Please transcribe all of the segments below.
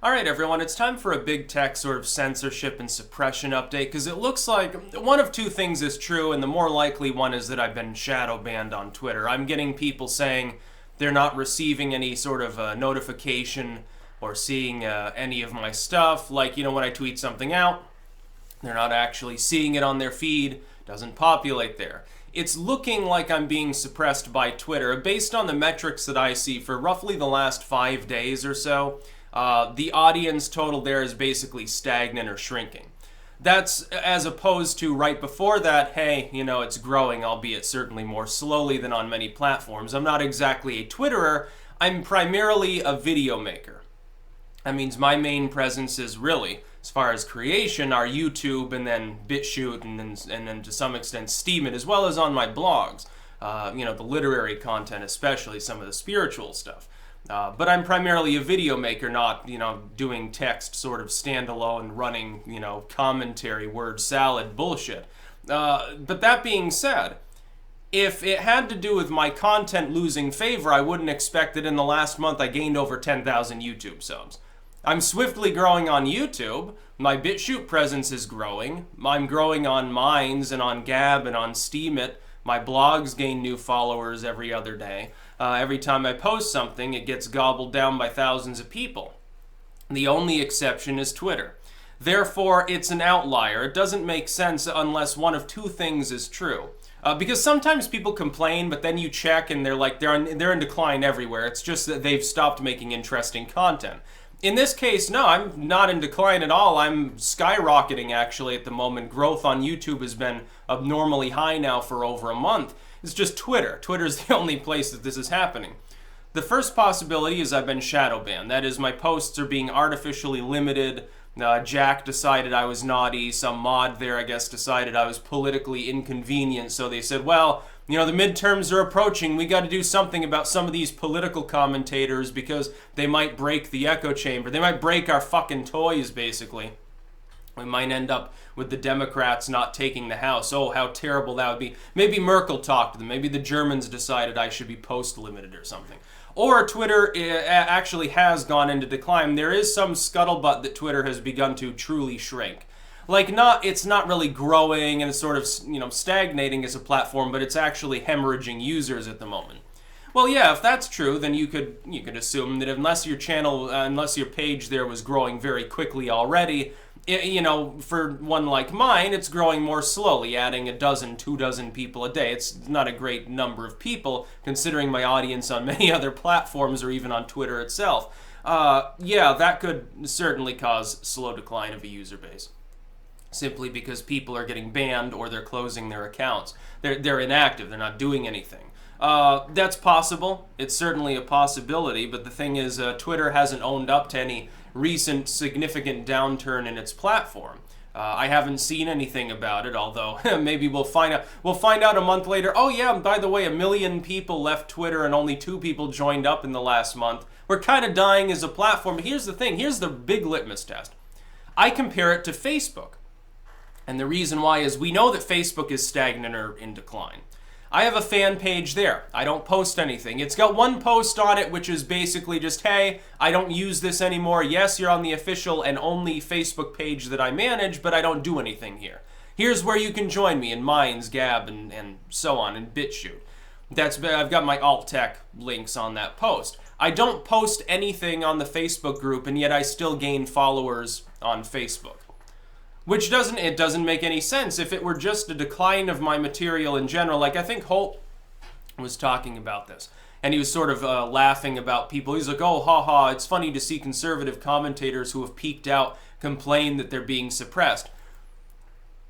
Alright everyone, it's time for a big tech sort of censorship and suppression update because it looks like one of two things is true, and the more likely one is that I've been shadow banned on Twitter. I'm getting people saying they're not receiving any sort of notification or seeing any of my stuff. Like, when I tweet something out, they're not actually seeing it on their feed, doesn't populate there. It's looking like I'm being suppressed by Twitter. Based on the metrics that I see for roughly the last 5 days or so, the audience total there is basically stagnant or shrinking. That's as opposed to right before that, hey, it's growing, albeit certainly more slowly than on many platforms. I'm not exactly a Twitterer, I'm primarily a video maker. That means my main presence is really, as far as creation, are YouTube and then BitChute and then to some extent Steemit, as well as on my blogs. The literary content, especially some of the spiritual stuff. But I'm primarily a video maker, not, doing text sort of standalone, running, commentary, word salad bullshit. But that being said, if it had to do with my content losing favor, I wouldn't expect that in the last month I gained over 10,000 YouTube subs. I'm swiftly growing on YouTube. My BitChute presence is growing. I'm growing on Minds and on Gab and on Steemit. My blogs gain new followers every other day. Every time I post something, it gets gobbled down by thousands of people. The only exception is Twitter. Therefore, it's an outlier. It doesn't make sense unless one of two things is true. Because sometimes people complain, but then you check and they're in decline everywhere. It's just that they've stopped making interesting content. In this case, no, I'm not in decline at all. I'm skyrocketing, actually, at the moment. Growth on YouTube has been abnormally high now for over a month. It's just Twitter. Twitter's the only place that this is happening. The first possibility is I've been shadow banned. That is, my posts are being artificially limited. Jack decided I was naughty. Some mod there, I guess, decided I was politically inconvenient. So they said, well, the midterms are approaching. We got to do something about some of these political commentators because they might break the echo chamber. They might break our fucking toys, basically. We might end up with the Democrats not taking the House. Oh, how terrible that would be. Maybe Merkel talked to them. Maybe the Germans decided I should be post-limited or something. Or Twitter actually has gone into decline. There is some scuttlebutt that Twitter has begun to truly shrink. It's not really growing and it's sort of, stagnating as a platform, but it's actually hemorrhaging users at the moment. Well, yeah, if that's true, then you could assume that unless your page there was growing very quickly already, for one like mine, it's growing more slowly, adding 2 dozen people a day. It's not a great number of people, considering my audience on many other platforms or even on Twitter itself. Yeah, that could certainly cause slow decline of a user base. Simply because people are getting banned or they're closing their accounts. They're inactive, they're not doing anything. That's possible. It's certainly a possibility, but the thing is, Twitter hasn't owned up to any recent significant downturn in its platform. I haven't seen anything about it, although maybe we'll find out. We'll find out a month later. Oh yeah, and by the way, 1 million people left Twitter and only 2 people joined up in the last month. We're kind of dying as a platform. But here's the thing. Here's the big litmus test. I compare it to Facebook. And the reason why is we know that Facebook is stagnant or in decline. I have a fan page there. I don't post anything. It's got one post on it, which is basically just, hey, I don't use this anymore. Yes, you're on the official and only Facebook page that I manage, but I don't do anything here. Here's where you can join me in Minds, Gab, and so on, and BitChute. I've got my alt tech links on that post. I don't post anything on the Facebook group, and yet I still gain followers on Facebook. Which doesn't make any sense. If it were just a decline of my material in general, like I think Holt was talking about this, and he was sort of laughing about people. He's like, oh, haha, it's funny to see conservative commentators who have peaked out complain that they're being suppressed.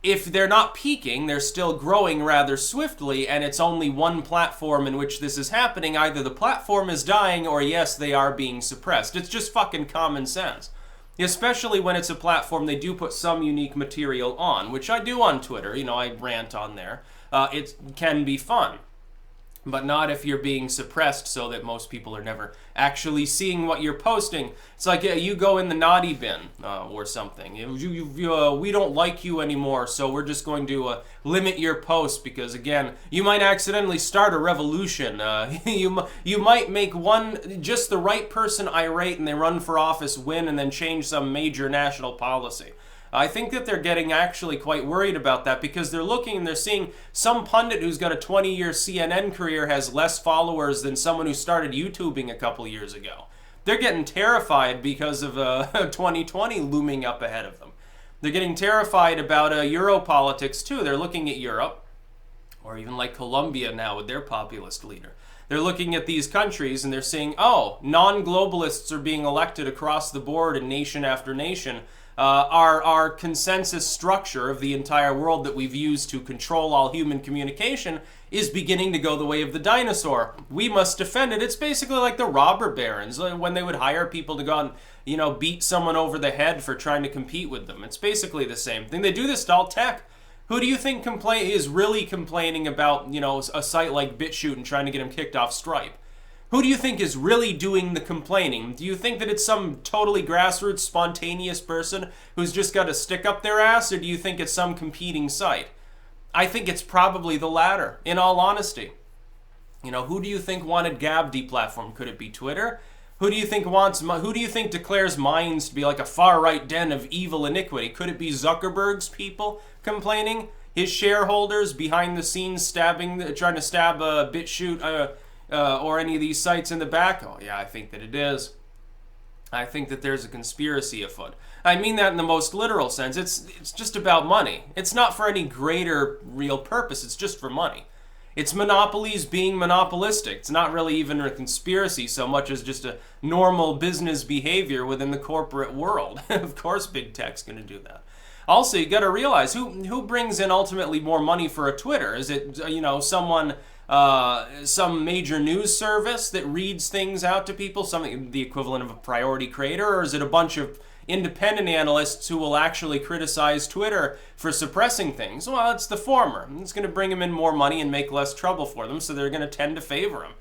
If they're not peaking, they're still growing rather swiftly, and it's only one platform in which this is happening. Either the platform is dying, or yes, they are being suppressed. It's just fucking common sense. Especially when it's a platform they do put some unique material on, which I do on Twitter. I rant on there. It can be fun. but not if you're being suppressed so that most people are never actually seeing what you're posting. It's like you go in the naughty bin or something. We don't like you anymore, so we're just going to limit your posts because, again, you might accidentally start a revolution. You might make just the right person irate and they run for office, win, and then change some major national policy. I think that they're getting actually quite worried about that because they're looking and they're seeing some pundit who's got a 20-year CNN career has less followers than someone who started YouTubing a couple years ago. They're getting terrified because of 2020 looming up ahead of them. They're getting terrified about Euro politics too. They're looking at Europe, or even like Colombia now with their populist leader. They're looking at these countries and they're saying, oh, non-globalists are being elected across the board in nation after nation. Our consensus structure of the entire world that we've used to control all human communication is beginning to go the way of the dinosaur. We must defend it. It's basically like the robber barons when they would hire people to go and, beat someone over the head for trying to compete with them. It's basically the same thing. They do this to all tech. Who do you think is really complaining about, a site like BitChute and trying to get him kicked off Stripe? Who do you think is really doing the complaining? Do you think that it's some totally grassroots, spontaneous person who's just got a stick up their ass, or do you think it's some competing site? I think it's probably the latter, in all honesty. Who do you think wanted Gab deplatformed? Could it be Twitter? Who do you think declares Minds to be like a far-right den of evil iniquity? Could it be Zuckerberg's people complaining? His shareholders behind the scenes trying to stab BitChute, or any of these sites in the back? Oh yeah, I think that it is. I think that there's a conspiracy afoot. I mean that in the most literal sense. It's just about money. It's not for any greater real purpose. It's just for money. It's monopolies being monopolistic. It's not really even a conspiracy so much as just a normal business behavior within the corporate world. Of course big tech's going to do that. Also, you got to realize who brings in ultimately more money for a Twitter? Is it someone some major news service that reads things out to people, something the equivalent of a priority creator, or is it a bunch of independent analysts who will actually criticize Twitter for suppressing things? Well, it's the former. It's going to bring them in more money and make less trouble for them, so they're going to tend to favor them.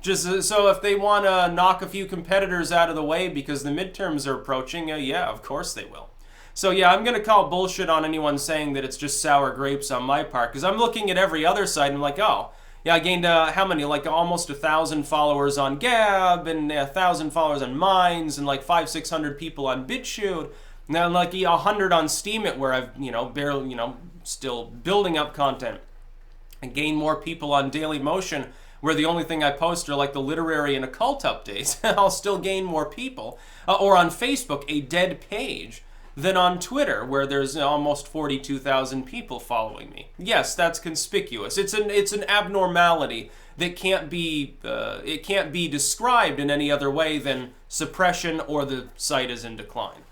Just so if they want to knock a few competitors out of the way because the midterms are approaching, yeah, of course they will. So yeah, I'm going to call bullshit on anyone saying that it's just sour grapes on my part, because I'm looking at every other site and I'm like, oh, yeah, I gained how many? Like almost 1,000 followers on Gab and 1,000 followers on Minds and like 500-600 people on BitChute. Now like 100 on Steemit where I've barely still building up content, and gain more people on Dailymotion where the only thing I post are like the literary and occult updates. I'll still gain more people. Or on Facebook, a dead page, than on Twitter, where there's almost 42,000 people following me. Yes, that's conspicuous. It's an abnormality that can't be described in any other way than suppression or the site is in decline.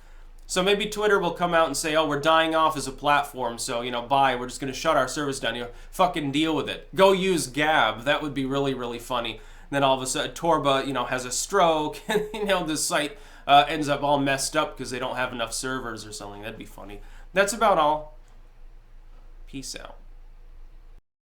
So maybe Twitter will come out and say, oh, we're dying off as a platform, so, bye, we're just going to shut our service down. Fucking deal with it. Go use Gab. That would be really, really funny. And then all of a sudden, Torba, has a stroke, and, the site ends up all messed up because they don't have enough servers or something. That'd be funny. That's about all. Peace out.